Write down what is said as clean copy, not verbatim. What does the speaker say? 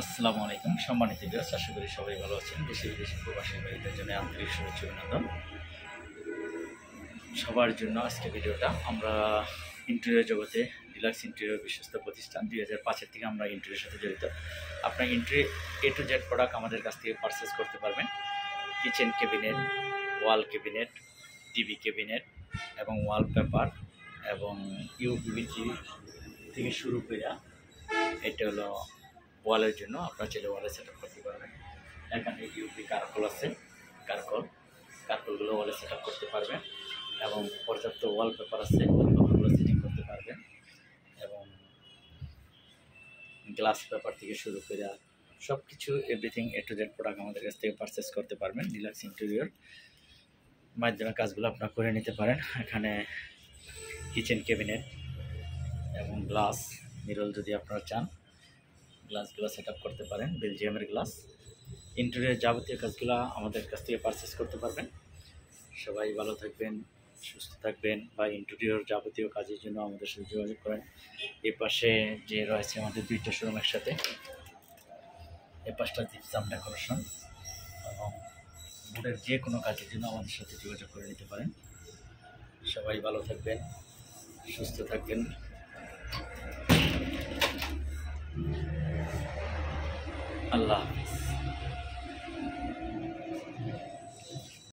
আসসালামু আলাইকুম সম্মানিত ভিউয়ার্স, আশা করি সবাই ভালো আছেন। দেশে বিদেশে প্রবাসী ভাইদের জন্য আন্তরিক শুভেচ্ছা অভিনন্দন। সবার জন্য আজকে ভিডিওটা আমরা ইন্টেরিয়র জগতে ডিলাক্স ইন্টেরিয়র বিশ্বস্ত প্রতিষ্ঠান 2005 থেকে আমরা ইন্টেরিয়রের সাথে জড়িত। আপনার interior A to Z product আমাদের কাছ থেকে পারচেস করতে পারবেন। কিচেন ক্যাবিনেট, ওয়াল ক্যাবিনেট, টিভি ক্যাবিনেট এবং ওয়ালপেপার এবং ইউপিভিসি থেকে শুরু করে এটা হলো ওয়ালের জন্য আপনারা চাইলে ওয়ালে সেট আপ করতে পারবেন। এখানে ইউপি কার্কল আছে, কার্কলগুলো ওয়ালে সেট আপ করতে পারবেন এবং পর্যাপ্ত ওয়ালপেপার আছে, ওয়ালপেপারগুলো সেটিং করতে পারবেন এবং গ্লাস পেপার থেকে শুরু করে সব কিছু everything A to Z product আমাদের কাছ থেকে পারচেস করতে পারবেন। ডিলাক্স ইন্টেরিয়র মাধ্যমে কাজগুলো আপনারা করে নিতে পারেন। এখানে কিচেন ক্যাবিনেট এবং গ্লাস মিরর যদি আপনারা চান গ্লাসগুলো সেট আপ করতে পারেন, বেলজিয়ামের গ্লাস। ইন্টেরিয়র যাবতীয় কাজগুলো আমাদের কাছ থেকে পারচেস করতে পারবেন। সবাই ভালো থাকবেন, সুস্থ থাকবেন, বা ইন্টেরিয়র যাবতীয় কাজের জন্য আমাদের সাথে যোগাযোগ করেন। এই পাশে যে রয়েছে আমাদের দুইটা শোরুম একসাথে, এই পাশটা জিপসাম ডেকোরেশন এবং বোর্ডের যে কোনো কাজের জন্য আমাদের সাথে যোগাযোগ করে নিতে পারেন। সবাই ভালো থাকবেন, সুস্থ থাকবেন। আল্লাহ হাফেজ।